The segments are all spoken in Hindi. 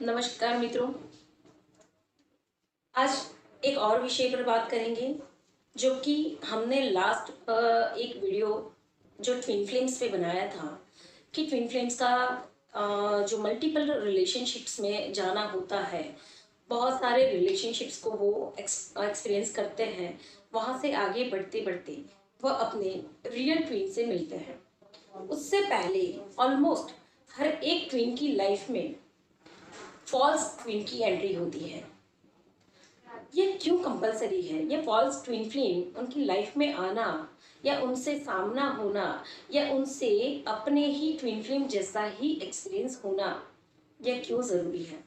नमस्कार मित्रों। आज एक और विषय पर बात करेंगे जो कि हमने लास्ट एक वीडियो जो ट्विन फ्लेम्स पे बनाया था कि ट्विन फ्लेम्स का जो मल्टीपल रिलेशनशिप्स में जाना होता है, बहुत सारे रिलेशनशिप्स को वो एक्सपीरियंस करते हैं। वहाँ से आगे बढ़ते बढ़ते वह अपने रियल ट्विन से मिलते हैं। उससे पहले ऑलमोस्ट हर एक ट्विन की लाइफ में फॉल्स ट्विन की एंट्री होती है। ये क्यों कंपलसरी है? ये फॉल्स ट्विन फ्लेम उनकी लाइफ में आना या उनसे सामना होना या उनसे अपने ही ट्विन फ्लेम जैसा ही एक्सपीरियंस होना, यह क्यों ज़रूरी है?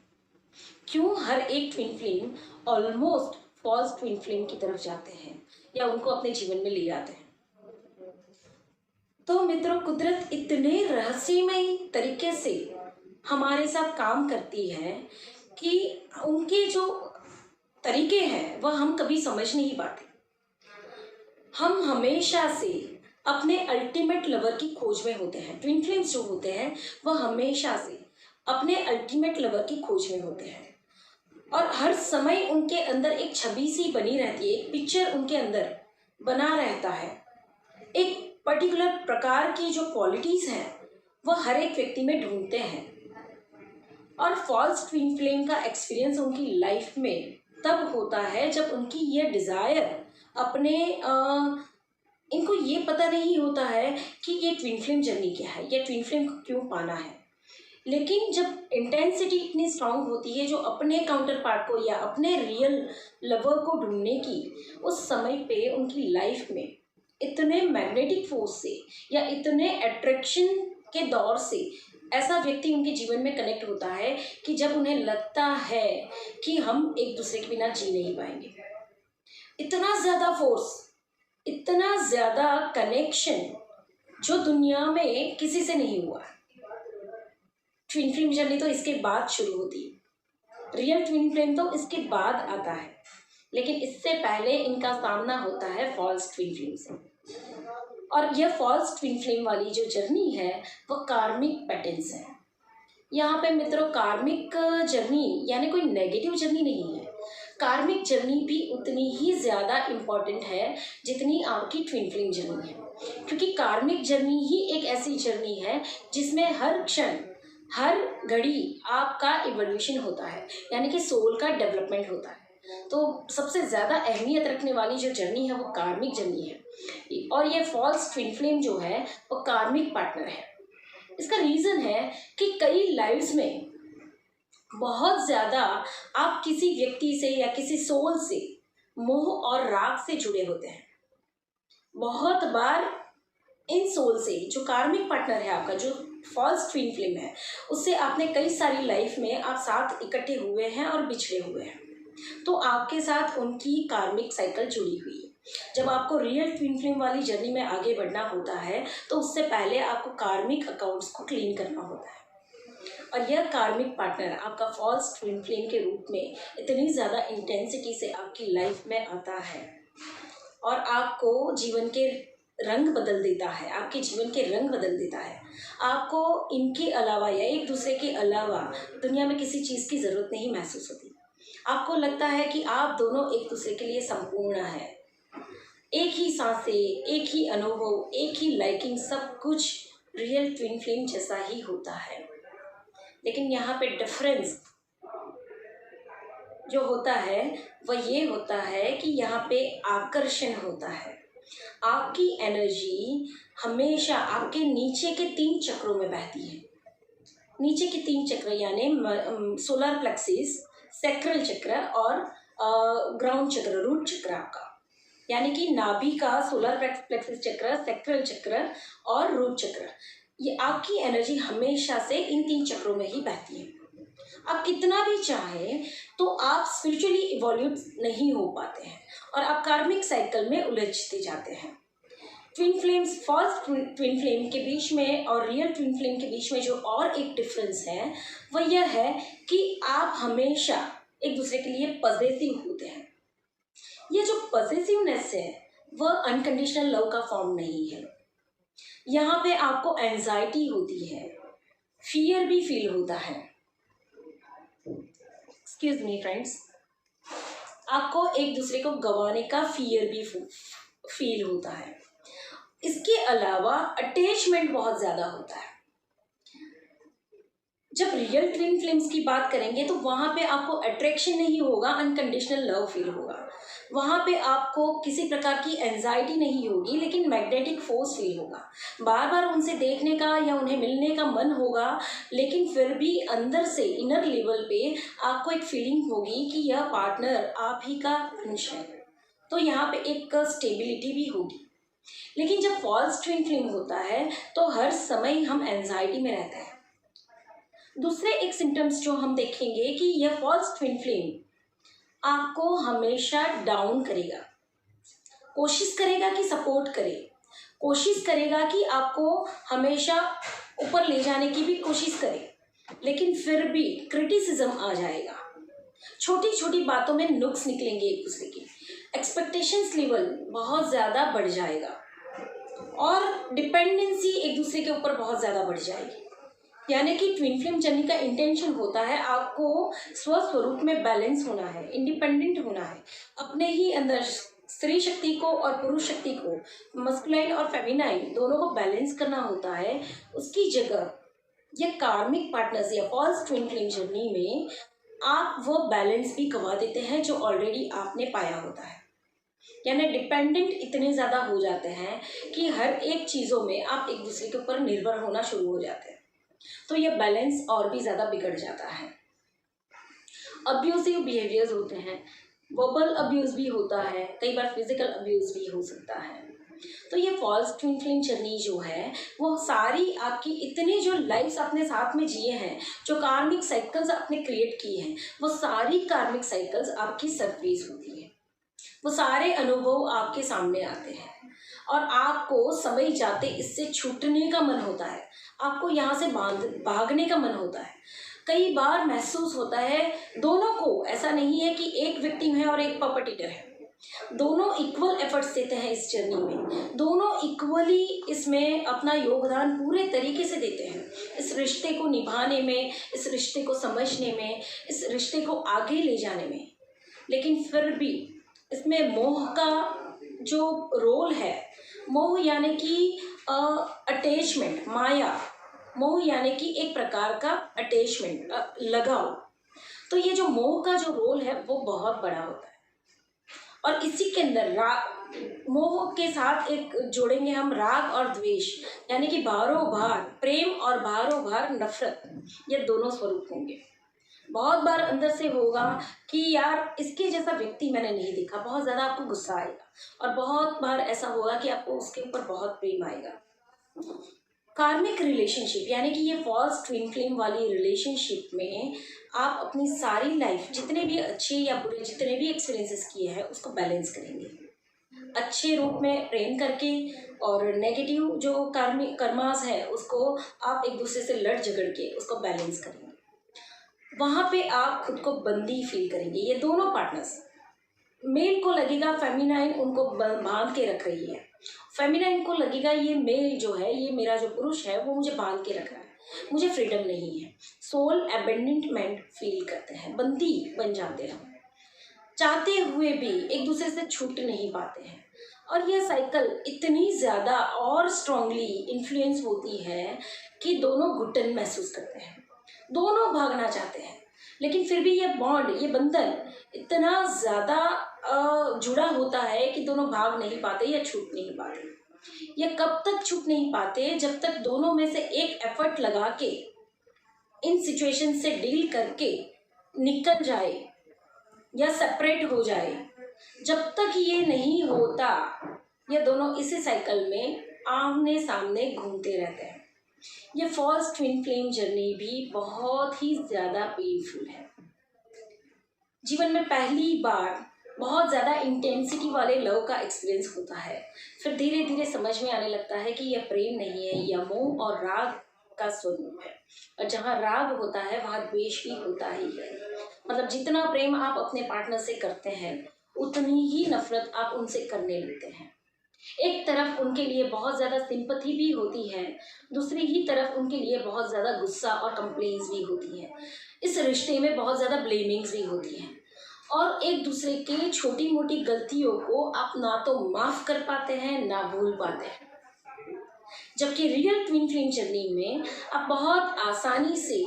क्यों हर एक twin flame almost false twin flame की तरफ जाते हैं या उनको अपने जीवन में ले आते हैं? तो मित्रों, कुदरत इतने रहस्यमय तरीके से हमारे साथ काम करती है कि उनके जो तरीके हैं वह हम कभी समझ नहीं पाते। हम हमेशा से अपने अल्टीमेट लवर की खोज में होते हैं। ट्विन फ्लेम्स जो होते हैं वह हमेशा से अपने अल्टीमेट लवर की खोज में होते हैं और हर समय उनके अंदर एक छवि सी बनी रहती है, एक पिक्चर उनके अंदर बना रहता है। एक पर्टिकुलर प्रकार की जो क्वालिटीज़ हैं वह हर एक व्यक्ति में ढूंढते हैं और फॉल्स ट्विन फ्लेम का एक्सपीरियंस उनकी लाइफ में तब होता है जब उनकी ये डिज़ायर अपने इनको ये पता नहीं होता है कि ये ट्विन फ्लेम जर्नी क्या है, ये ट्विन फ्लेम को क्यों पाना है। लेकिन जब इंटेंसिटी इतनी स्ट्रांग होती है जो अपने काउंटर पार्ट को या अपने रियल लवर को ढूंढने की, उस समय पे उनकी लाइफ में इतने मैग्नेटिक फोर्स से या इतने अट्रैक्शन के दौर से ऐसा व्यक्ति उनके जीवन में कनेक्ट होता है कि जब उन्हें लगता है कि हम एक दूसरे के बिना जी नहीं पाएंगे। इतना ज़्यादा फोर्स, इतना ज़्यादा कनेक्शन जो दुनिया में किसी से नहीं हुआ। ट्विन फ्लेम जर्नी तो इसके बाद शुरू होती है, रियल ट्विन फ्लेम तो इसके बाद आता है, लेकिन इससे पहले इनका सामना होता है फॉल्स ट्विन फ्लेम से। और यह फॉल्स ट्विन फ्लेम वाली जो जर्नी है वह कार्मिक पैटर्न्स है। यहाँ पे मित्रों, कार्मिक जर्नी यानी कोई नेगेटिव जर्नी नहीं है। कार्मिक जर्नी भी उतनी ही ज़्यादा इम्पॉर्टेंट है जितनी आपकी ट्विन फ्लेम जर्नी है, क्योंकि कार्मिक जर्नी ही एक ऐसी जर्नी है जिसमें हर क्षण हर घड़ी आपका इवोल्यूशन होता है, यानी कि सोल का डेवलपमेंट होता है। तो सबसे ज़्यादा अहमियत रखने वाली जो जर्नी है वो कार्मिक जर्नी है और ये फॉल्स ट्विन फ्लेम जो है वो कार्मिक पार्टनर है। इसका रीज़न है कि कई लाइव्स में बहुत ज़्यादा आप किसी व्यक्ति से या किसी सोल से मोह और राग से जुड़े होते हैं। बहुत बार इन सोल से जो कार्मिक पार्टनर है आपका, जो फॉल्स ट्विन फ्लेम है, उससे आपने कई सारी लाइफ में आप साथ इकट्ठे हुए हैं और बिछड़े हुए हैं, तो आपके साथ उनकी कार्मिक साइकिल जुड़ी हुई है। जब आपको रियल ट्विन फ्लेम वाली जर्नी में आगे बढ़ना होता है तो उससे पहले आपको कार्मिक अकाउंट्स को क्लीन करना होता है और यह कार्मिक पार्टनर आपका फॉल्स ट्विन फ्लेम के रूप में इतनी ज़्यादा इंटेंसिटी से आपकी लाइफ में आता है और आपको जीवन के रंग बदल देता है, आपके जीवन के रंग बदल देता है। आपको इनके अलावा या एक दूसरे के अलावा दुनिया में किसी चीज़ की ज़रूरत नहीं महसूस होती। आपको लगता है कि आप दोनों एक दूसरे के लिए संपूर्ण हैं। एक ही सांसें, एक ही अनुभव, एक ही लाइकिंग, सब कुछ रियल ट्विन फ्लेम जैसा ही होता है। लेकिन यहाँ पे डिफरेंस जो होता है वह ये होता है कि यहाँ पे आकर्षण होता है। आपकी एनर्जी हमेशा आपके नीचे के 3 चक्रों में बहती है। नीचे के 3 चक्र यानी सोलर प्लेक्सिस, सैक्रल चक्र और ग्राउंड चक्र, रूट चक्र आपका, यानी कि नाभि का सोलर प्लेक्सिस चक्र, सैक्रल चक्र और रूट चक्र, ये आपकी एनर्जी हमेशा से इन 3 चक्रों में ही बहती है। आप कितना भी चाहें तो आप स्पिरिचुअली इवोल्यूट नहीं हो पाते हैं और आप कार्मिक साइकिल में उलझते जाते हैं। Twin flames, false twin flame के बीच में और रियल ट्विन फ्लेम के बीच में जो और एक डिफरेंस है वह यह है कि आप हमेशा एक दूसरे के लिए पॉजिटिव होते हैं। ये जो पॉजिटिवनेस है वह अनकंडीशनल लव का फॉर्म नहीं है। यहाँ पे आपको एंजाइटी होती है, फियर भी फील होता है, एक्सक्यूज मी फ्रेंड्स, आपको एक दूसरे को गंवाने का फियर भी फील होता है। इसके अलावा अटैचमेंट बहुत ज़्यादा होता है। जब रियल ट्विन फ्लेम्स की बात करेंगे तो वहाँ पे आपको अट्रैक्शन नहीं होगा, अनकंडीशनल लव फील होगा। वहाँ पे आपको किसी प्रकार की एंजाइटी नहीं होगी, लेकिन मैग्नेटिक फोर्स फील होगा। बार बार उनसे देखने का या उन्हें मिलने का मन होगा, लेकिन फिर भी अंदर से इनर लेवल पे आपको एक फीलिंग होगी कि यह पार्टनर आप ही का अंश है। तो यहाँ पे एक स्टेबिलिटी भी होगी। लेकिन जब फॉल्स ट्विन फ्लेम होता है तो हर समय हम एंजाइटी में रहते हैं। दूसरे एक सिम्टम्स जो हम देखेंगे कि यह फॉल्स ट्विन फ्लेम आपको हमेशा डाउन करेगा, कोशिश करेगा कि सपोर्ट करे, कोशिश करेगा कि आपको हमेशा ऊपर ले जाने की भी कोशिश करे, लेकिन फिर भी क्रिटिसिज्म आ जाएगा। छोटी छोटी बातों में नुक्स निकलेंगे एक दूसरे की, एक्सपेक्टेशंस लेवल बहुत ज़्यादा बढ़ जाएगा और डिपेंडेंसी एक दूसरे के ऊपर बहुत ज़्यादा बढ़ जाएगी। यानी कि ट्विन फ्लेम जर्नी का इंटेंशन होता है आपको स्वस्वरूप में बैलेंस होना है, इंडिपेंडेंट होना है, अपने ही अंदर स्त्री शक्ति को और पुरुष शक्ति को, मस्कुलाइन और फेमिनाइन दोनों को बैलेंस करना होता है। उसकी जगह ये कार्मिक पार्टनर्स या फॉल्स ट्विन फ्लेम जर्नी में आप वो बैलेंस भी गंवा देते हैं जो ऑलरेडी आपने पाया होता है। यानी डिपेंडेंट इतने ज़्यादा हो जाते हैं कि हर एक चीज़ों में आप एक दूसरे के ऊपर निर्भर होना शुरू हो जाते हैं। तो ये बैलेंस और भी ज़्यादा बिगड़ जाता है। अब्यूजिव बिहेवियर्स होते हैं, वर्बल अब्यूज़ भी होता है, कई बार फिजिकल अब्यूज़ भी हो सकता है। तो ये फॉल्स ट्विन फ्लेम जर्नी जो है वो सारी आपकी इतनी जो लाइफ्स आपने साथ में जिए हैं, जो कार्मिक साइकिल्स आपने क्रिएट की हैं, वो सारी कार्मिक साइकिल्स आपकी सरफेस होती है। वो सारे अनुभव आपके सामने आते हैं और आपको समय जाते इससे छूटने का मन होता है, आपको यहाँ से भागने का मन होता है। कई बार महसूस होता है दोनों को, ऐसा नहीं है कि एक विक्टिम है और एक पर्पेट्रेटर है, दोनों इक्वल एफर्ट्स देते हैं इस जर्नी में, दोनों इक्वली इसमें अपना योगदान पूरे तरीके से देते हैं इस रिश्ते को निभाने में, इस रिश्ते को समझने में, इस रिश्ते को आगे ले जाने में। लेकिन फिर भी इसमें मोह का जो रोल है, मोह यानी कि अटैचमेंट, माया, मोह यानी कि एक प्रकार का अटैचमेंट, लगाव। तो ये जो मोह का जो रोल है वो बहुत बड़ा होता है और इसी के अंदर मोह के साथ एक जोड़ेंगे हम राग और द्वेष, यानी कि बारो बार प्रेम और बारो बार नफरत, ये दोनों स्वरूप होंगे। बहुत बार अंदर से होगा कि यार इसके जैसा व्यक्ति मैंने नहीं देखा, बहुत ज़्यादा आपको गुस्सा आएगा और बहुत बार ऐसा होगा कि आपको उसके ऊपर बहुत प्रेम आएगा। कार्मिक रिलेशनशिप यानी कि ये फॉल्स ट्विन फ्लेम वाली रिलेशनशिप में आप अपनी सारी लाइफ जितने भी अच्छे या बुरे जितने भी एक्सपीरियंसेस किए हैं उसको बैलेंस करेंगे, अच्छे रूप में प्रेम करके, और नेगेटिव जो कर्मास है उसको आप एक दूसरे से लड़ झगड़ के उसको बैलेंस करेंगे। वहाँ पे आप खुद को बंदी फील करेंगे। ये दोनों पार्टनर्स, मेल को लगेगा फेमिनाइन उनको बांध के रख रही है, फेमिनाइन को लगेगा ये मेल जो है, ये मेरा जो पुरुष है वो मुझे बांध के रख रहा है, मुझे फ्रीडम नहीं है। सोल अबेंडनमेंट फील करते हैं, बंदी बन जाते हैं, चाहते हुए भी एक दूसरे से छूट नहीं पाते हैं। और यह साइकिल इतनी ज़्यादा और स्ट्रांगली इन्फ्लुएंस होती है कि दोनों घुटन महसूस करते हैं, दोनों भागना चाहते हैं, लेकिन फिर भी ये बॉन्ड, ये बंधन इतना ज़्यादा जुड़ा होता है कि दोनों भाग नहीं पाते या छूट नहीं पाते। ये कब तक छूट नहीं पाते? जब तक दोनों में से एक एफर्ट लगा के इन सिचुएशन से डील करके निकल जाए या सेपरेट हो जाए। जब तक ये नहीं होता, ये दोनों इसी साइकिल में आमने सामने घूमते रहते हैं। ये फॉल्स ट्विन फ्लेम जर्नी भी बहुत ही ज़्यादा पेनफुल है। जीवन में पहली बार बहुत ज़्यादा इंटेंसिटी वाले लव का एक्सपीरियंस होता है, फिर धीरे धीरे समझ में आने लगता है कि यह प्रेम नहीं है, यह मोह और राग का स्वरूप है। और जहाँ राग होता है वहाँ द्वेष भी होता ही है। मतलब जितना प्रेम आप अपने पार्टनर से करते हैं उतनी ही नफरत आप उनसे करने लगते हैं। एक तरफ उनके लिए बहुत ज़्यादा सिंपथी भी होती है, दूसरी ही तरफ उनके लिए बहुत ज़्यादा गुस्सा और कंप्लेंट्स भी होती हैं। इस रिश्ते में बहुत ज़्यादा ब्लेमिंग्स भी होती हैं और एक दूसरे के छोटी मोटी गलतियों को आप ना तो माफ़ कर पाते हैं ना भूल पाते हैं। जबकि रियल ट्विन फ्लेम जर्नी में आप बहुत आसानी से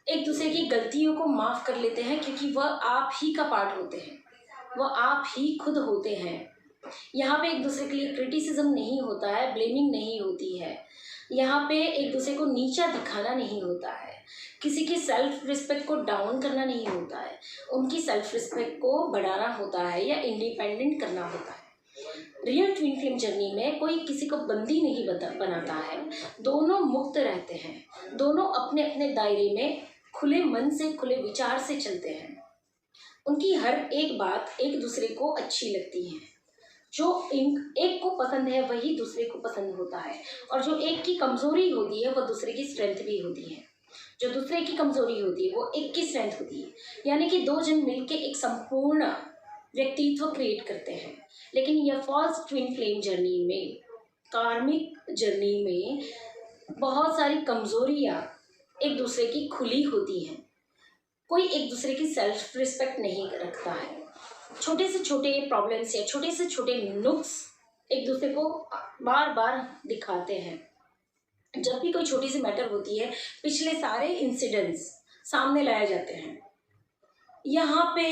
एक दूसरे की गलतियों को माफ़ कर लेते हैं, क्योंकि वह आप ही का पार्ट होते हैं, वह आप ही खुद होते हैं। यहाँ पे एक दूसरे के लिए क्रिटिसिज्म नहीं होता है, ब्लेमिंग नहीं होती है, यहाँ पे एक दूसरे को नीचा दिखाना नहीं होता है, किसी की सेल्फ रिस्पेक्ट को डाउन करना नहीं होता है, उनकी सेल्फ रिस्पेक्ट को बढ़ाना होता है या इंडिपेंडेंट करना होता है। रियल ट्विन फ्लेम जर्नी में कोई किसी को बंदी नहीं बनाता है, दोनों मुक्त रहते हैं, दोनों अपने अपने दायरे में खुले मन से खुले विचार से चलते हैं। उनकी हर एक बात एक दूसरे को अच्छी लगती है, जो एक को पसंद है वही दूसरे को पसंद होता है, और जो एक की कमज़ोरी होती है वह दूसरे की स्ट्रेंथ भी होती है, जो दूसरे की कमज़ोरी होती है वो एक की स्ट्रेंथ होती है। यानी कि दो जन मिलके एक संपूर्ण व्यक्तित्व क्रिएट करते हैं। लेकिन यह फॉल्स ट्विन फ्लेम जर्नी में, कार्मिक जर्नी में बहुत सारी कमज़ोरियाँ एक दूसरे की खुली होती हैं। कोई एक दूसरे की सेल्फ रिस्पेक्ट नहीं रखता है, छोटे से छोटे प्रॉब्लम्स या छोटे से छोटे नुक्स एक दूसरे को बार बार दिखाते हैं। जब भी कोई छोटी सी मैटर होती है, पिछले सारे इंसिडेंट्स सामने लाए जाते हैं। यहाँ पे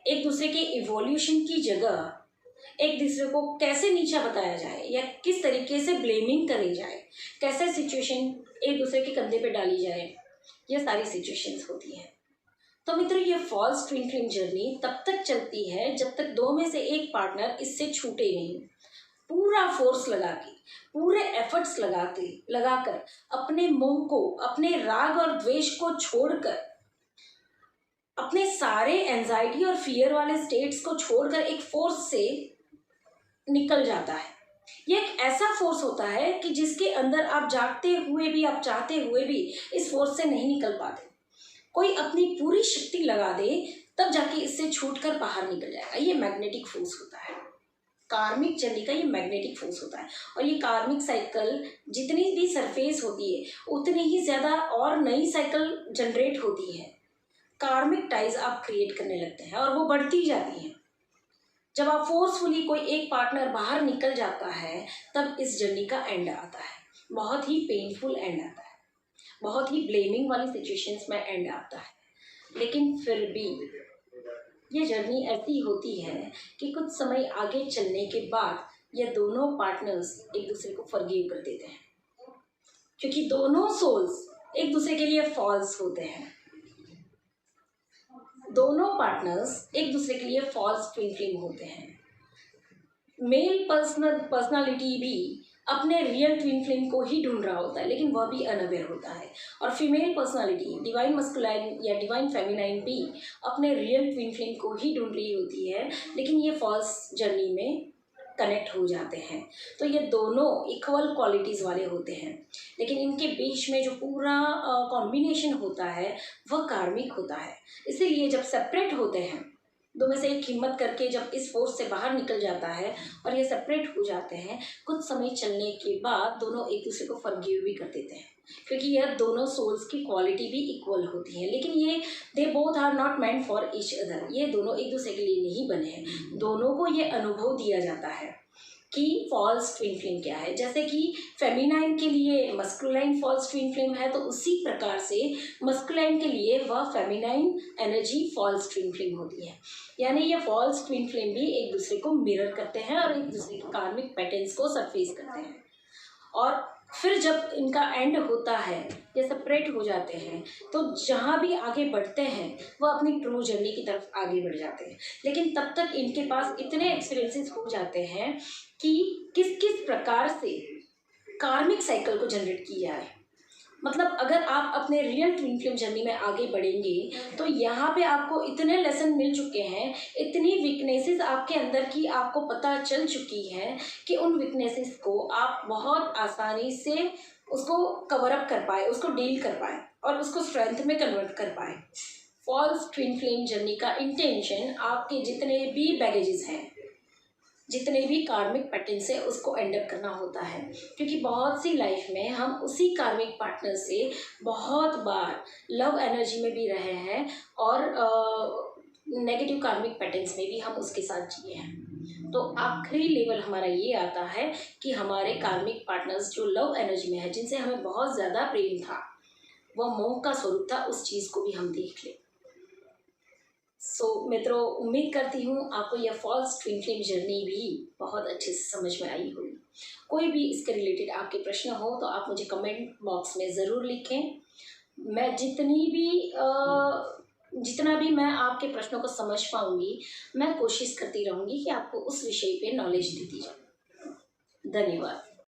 एक दूसरे के इवोल्यूशन की जगह एक दूसरे को कैसे नीचा बताया जाए या किस तरीके से ब्लेमिंग करी जाए, कैसे सिचुएशन एक दूसरे के कंधे पे डाली जाए, ये सारी सिचुएशंस होती हैं। तो मित्रों, ये फॉल्स ट्विन फ्लेम जर्नी तब तक चलती है जब तक दो में से एक पार्टनर इससे छूटे नहीं। पूरा फोर्स लगा के, पूरे एफर्ट्स लगाकर अपने मोह को, अपने राग और द्वेष को छोड़कर, अपने सारे एंजाइटी और फियर वाले स्टेट्स को छोड़कर एक फोर्स से निकल जाता है। ये एक ऐसा फोर्स होता है कि जिसके अंदर आप जागते हुए भी, आप चाहते हुए भी इस फोर्स से नहीं निकल पाते। कोई अपनी पूरी शक्ति लगा दे तब जाके इससे छूटकर बाहर निकल जाएगा। ये मैग्नेटिक फोर्स होता है, कार्मिक जर्नी का ये मैग्नेटिक फोर्स होता है। और ये कार्मिक साइकिल जितनी भी सरफेस होती है उतनी ही ज़्यादा और नई साइकिल जनरेट होती है। कार्मिक टाइज आप क्रिएट करने लगते हैं और वो बढ़ती जाती हैं। जब आप फोर्सफुली कोई एक पार्टनर बाहर निकल जाता है तब इस जर्नी का एंड आता है, बहुत ही पेनफुल एंड आता है, बहुत ही ब्लेमिंग वाली सिचुएशंस में एंड आता है। लेकिन फिर भी ये जर्नी ऐसी होती है कि कुछ समय आगे चलने के बाद ये दोनों पार्टनर्स एक दूसरे को फॉरगिव कर देते हैं, क्योंकि दोनों सोल्स एक दूसरे के लिए फॉल्स होते हैं। दोनों पार्टनर्स एक दूसरे के लिए फॉल्स ट्विन फ्लेम होते हैं। मेल पर्सनालिटी भी अपने रियल ट्विन फ्लेम को ही ढूंढ रहा होता है, लेकिन वह भी अनअवेयर होता है। और फीमेल पर्सनालिटी, डिवाइन मस्कुलाइन या डिवाइन फेमिनाइन भी अपने रियल ट्विन फ्लेम को ही ढूंढ रही होती है, लेकिन ये फॉल्स जर्नी में कनेक्ट हो जाते हैं। तो ये दोनों इक्वल क्वालिटीज़ वाले होते हैं, लेकिन इनके बीच में जो पूरा कॉम्बिनेशन होता है वह कार्मिक होता है। इसीलिए जब सेपरेट होते हैं, दो में से एक हिम्मत करके जब इस फोर्स से बाहर निकल जाता है और ये सेपरेट हो जाते हैं, कुछ समय चलने के बाद दोनों एक दूसरे को फॉरगिव भी कर देते हैं, क्योंकि यह दोनों सोल्स की क्वालिटी भी इक्वल होती है। लेकिन ये they both are not meant for each other, ये दोनों एक दूसरे के लिए नहीं बने हैं। दोनों को ये अनुभव दिया जाता है कि फॉल्स ट्विन फ्लेम क्या है। जैसे कि फेमिनाइन के लिए मस्कुलाइन फॉल्स ट्विन फ्लेम है, तो उसी प्रकार से मस्कुलाइन के लिए वह feminine energy false twin flame होती है। यानी ये फॉल्स ट्विन फ्लेम भी एक दूसरे को मिरर करते हैं और एक दूसरे के कार्मिक पैटर्न्स को सरफेस करते हैं। और फिर जब इनका एंड होता है, ये सेपरेट हो जाते हैं, तो जहाँ भी आगे बढ़ते हैं वह अपनी ट्रू जर्नी की तरफ आगे बढ़ जाते हैं। लेकिन तब तक इनके पास इतने एक्सपीरियंसेस हो जाते हैं कि किस किस प्रकार से कार्मिक साइकिल को जनरेट की जाए। मतलब अगर आप अपने रियल ट्विन फ्लेम जर्नी में आगे बढ़ेंगे तो यहाँ पे आपको इतने लेसन मिल चुके हैं, इतनी वीकनेसेस आपके अंदर की आपको पता चल चुकी है कि उन वीकनेसेस को आप बहुत आसानी से उसको कवर अप कर पाए, उसको डील कर पाए और उसको स्ट्रेंथ में कन्वर्ट कर पाए। फॉल्स ट्विन फ्लेम जर्नी का इंटेंशन आपके जितने भी बैगेजेस हैं जितने भी कार्मिक पैटर्न से उसको एंड अप करना होता है, क्योंकि बहुत सी लाइफ में हम उसी कार्मिक पार्टनर से बहुत बार लव एनर्जी में भी रहे हैं और नेगेटिव कार्मिक पैटर्न्स में भी हम उसके साथ जिए हैं। तो आखिरी लेवल हमारा ये आता है कि हमारे कार्मिक पार्टनर्स जो लव एनर्जी में है, जिनसे हमें बहुत ज़्यादा प्रेम था, वह मोह का स्वरूप था, उस चीज़ को भी हम देख लें। मित्रों, उम्मीद करती हूँ आपको यह फॉल्स ट्विन फ्लेम जर्नी भी बहुत अच्छे से समझ में आई होगी। कोई भी इसके रिलेटेड आपके प्रश्न हो तो आप मुझे कमेंट बॉक्स में ज़रूर लिखें। मैं जितना भी मैं आपके प्रश्नों को समझ पाऊँगी, मैं कोशिश करती रहूँगी कि आपको उस विषय पे नॉलेज देती जाए। धन्यवाद।